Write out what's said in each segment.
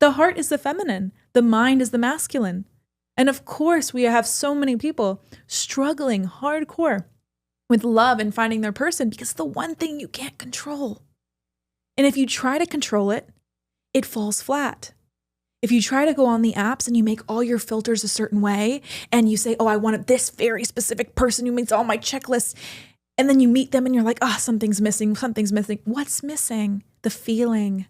The heart is the feminine. The mind is the masculine. And of course, we have so many people struggling hardcore with love and finding their person because it's the one thing you can't control. And if you try to control it, it falls flat. If you try to go on the apps and you make all your filters a certain way and you say, oh, I wanted this very specific person who meets all my checklists, and then you meet them and you're like, oh, something's missing. What's missing? The feeling.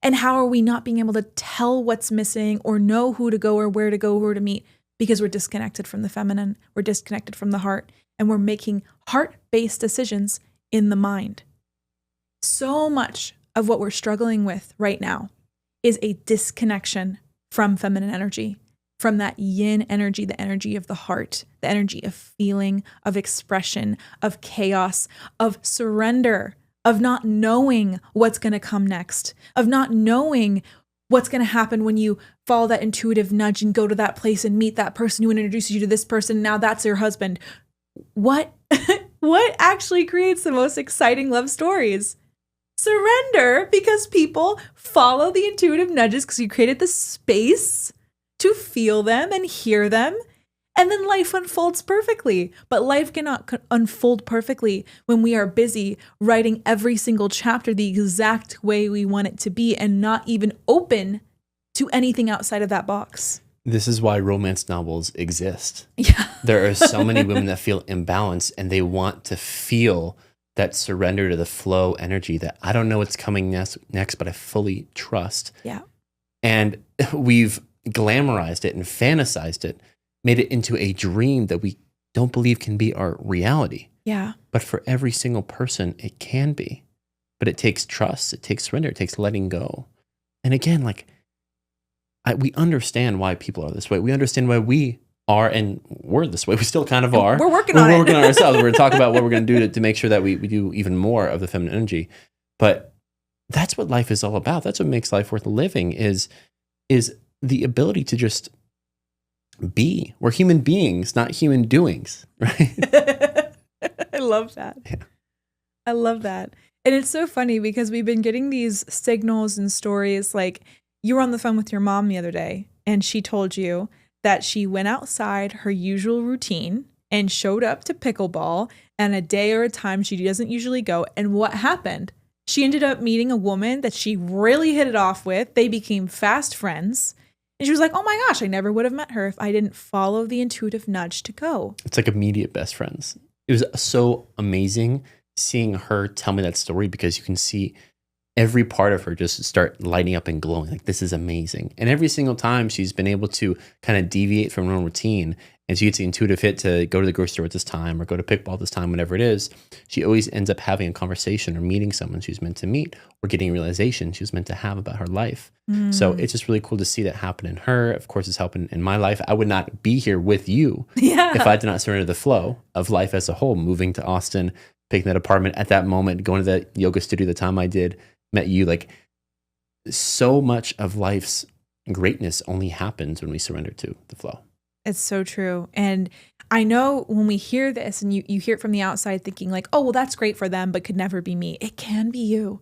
And how are we not being able to tell what's missing or know who to go or where to go, who to meet? Because we're disconnected from the feminine, we're disconnected from the heart, and we're making heart-based decisions in the mind. So much of what we're struggling with right now is a disconnection from feminine energy, from that yin energy, the energy of the heart, the energy of feeling, of expression, of chaos, of surrender, of not knowing what's going to come next, of not knowing what's going to happen when you follow that intuitive nudge and go to that place and meet that person who introduces you to this person. Now that's your husband. What actually creates the most exciting love stories? Surrender, because people follow the intuitive nudges because you created the space to feel them and hear them. And then life unfolds perfectly. But life cannot unfold perfectly when we are busy writing every single chapter the exact way we want it to be and not even open to anything outside of that box. This is why romance novels exist. Yeah. There are so many women that feel imbalanced and they want to feel that surrender to the flow energy that I don't know what's coming next, but I fully trust. Yeah. And we've glamorized it and fantasized it, made it into a dream that we don't believe can be our reality. Yeah. But for every single person, it can be. But it takes trust, it takes surrender, it takes letting go. And again, we understand why people are this way. We understand why we are, and we're this way. We still kind of are. We're working on it. We're working on ourselves. We're going to talk about what we're going to do to make sure that we do even more of the feminine energy. But that's what life is all about. That's what makes life worth living is the ability to just be. We're human beings, not human doings, right? I love that. Yeah. I love that. And it's so funny because we've been getting these signals and stories. Like, you were on the phone with your mom the other day and she told you that she went outside her usual routine and showed up to pickleball and a day or a time she doesn't usually go. And what happened? She ended up meeting a woman that she really hit it off with. They became fast friends. And she was like, oh my gosh, I never would have met her if I didn't follow the intuitive nudge to go. It's like immediate best friends. It was so amazing seeing her tell me that story because you can see every part of her just start lighting up and glowing. Like, this is amazing. And every single time she's been able to kind of deviate from her own routine and she gets the intuitive hit to go to the grocery store at this time or go to pickleball this time, whatever it is, she always ends up having a conversation or meeting someone she's meant to meet or getting a realization she was meant to have about her life. So it's just really cool to see that happen in her. Of course, it's happened in my life. I would not be here with you if I did not surrender the flow of life as a whole, moving to Austin, picking that apartment at that moment, going to that yoga studio the time I did, met you. Like, so much of life's greatness only happens when we surrender to the flow. It's so true. And I know when we hear this and you hear it from the outside thinking like, oh, well, that's great for them, but could never be me. It can be you.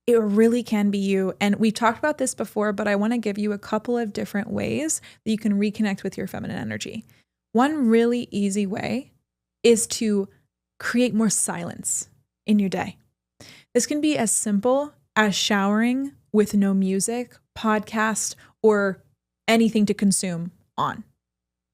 It really can be you. And we've talked about this before, but I want to give you a couple of different ways that you can reconnect with your feminine energy. One really easy way is to create more silence in your day. This can be as simple as showering with no music, podcast, or anything to consume on.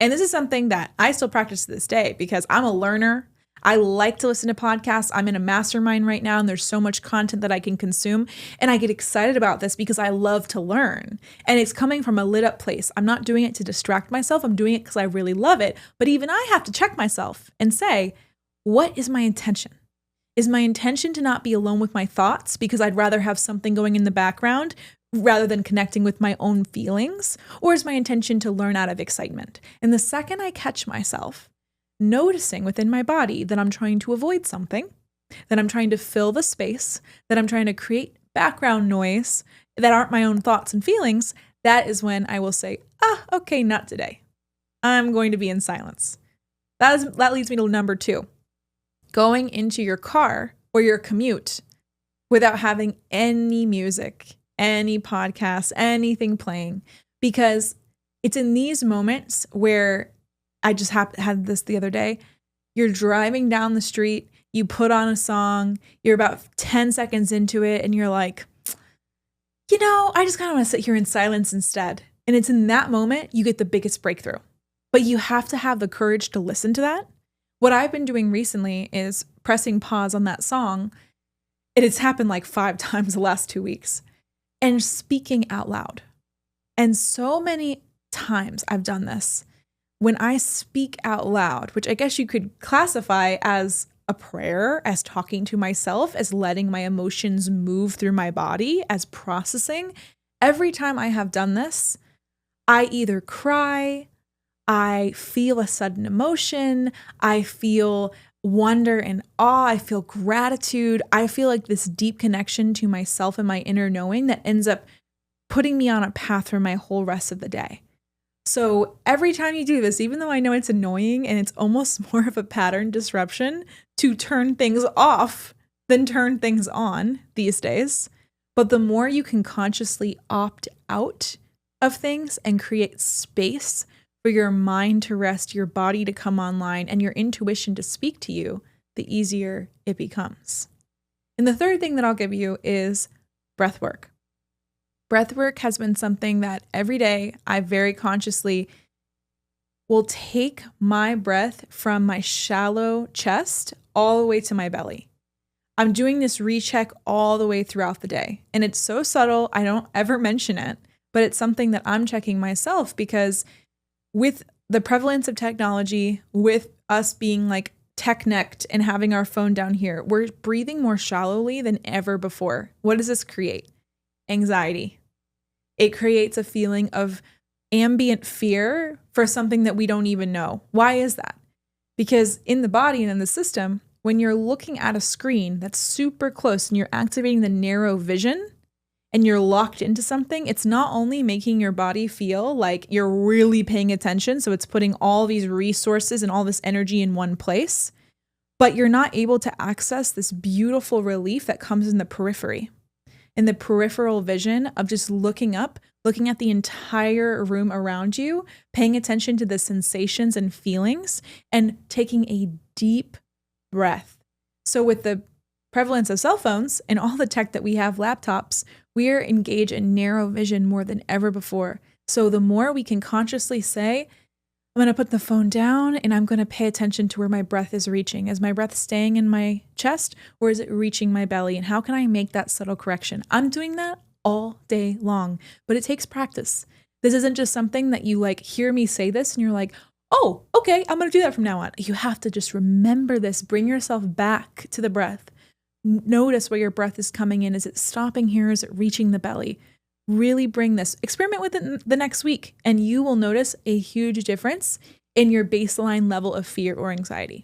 And this is something that I still practice to this day because I'm a learner. I like to listen to podcasts. I'm in a mastermind right now and there's so much content that I can consume. And I get excited about this because I love to learn. And it's coming from a lit up place. I'm not doing it to distract myself. I'm doing it because I really love it. But even I have to check myself and say, what is my intention? Is my intention to not be alone with my thoughts because I'd rather have something going in the background rather than connecting with my own feelings? Or is my intention to learn out of excitement? And the second I catch myself noticing within my body that I'm trying to avoid something, that I'm trying to fill the space, that I'm trying to create background noise that aren't my own thoughts and feelings, that is when I will say, okay, not today. I'm going to be in silence. That leads me to number 2. Going into your car or your commute without having any music any podcast, anything playing, because it's in these moments where I just had this the other day. You're driving down the street, you put on a song, you're about 10 seconds into it, and you're like, I just kind of want to sit here in silence instead. And it's in that moment you get the biggest breakthrough. But you have to have the courage to listen to that. What I've been doing recently is pressing pause on that song. And it's happened like 5 times the last 2 weeks. And speaking out loud. And so many times I've done this. When I speak out loud, which I guess you could classify as a prayer, as talking to myself, as letting my emotions move through my body, as processing, every time I have done this, I either cry, I feel a sudden emotion, I feel wonder and awe, I feel gratitude, I feel like this deep connection to myself and my inner knowing that ends up putting me on a path for my whole rest of the day. So every time you do this, even though I know it's annoying and it's almost more of a pattern disruption to turn things off than turn things on these days, but the more you can consciously opt out of things and create space for your mind to rest, your body to come online, and your intuition to speak to you, the easier it becomes. And the third thing that I'll give you is breath work. Breath work has been something that every day I very consciously will take my breath from my shallow chest all the way to my belly. I'm doing this recheck all the way throughout the day. And it's so subtle, I don't ever mention it, but it's something that I'm checking myself because with the prevalence of technology, with us being like tech-necked and having our phone down here, we're breathing more shallowly than ever before. What does this create? Anxiety. It creates a feeling of ambient fear for something that we don't even know. Why is that? Because in the body and in the system, when you're looking at a screen that's super close and you're activating the narrow vision and you're locked into something, it's not only making your body feel like you're really paying attention, so it's putting all these resources and all this energy in one place, but you're not able to access this beautiful relief that comes in the periphery. In the peripheral vision of just looking up, looking at the entire room around you, paying attention to the sensations and feelings, and taking a deep breath. So with the prevalence of cell phones and all the tech that we have, laptops, we are engaged in narrow vision more than ever before. So the more we can consciously say, I'm going to put the phone down and I'm going to pay attention to where my breath is reaching. Is my breath staying in my chest or is it reaching my belly? And how can I make that subtle correction? I'm doing that all day long, but it takes practice. This isn't just something that you like hear me say this and you're like, oh, okay, I'm going to do that from now on. You have to just remember this. Bring yourself back to the breath. Notice where your breath is coming in. Is it stopping here? Is it reaching the belly? Really bring this. Experiment with it the next week, and you will notice a huge difference in your baseline level of fear or anxiety.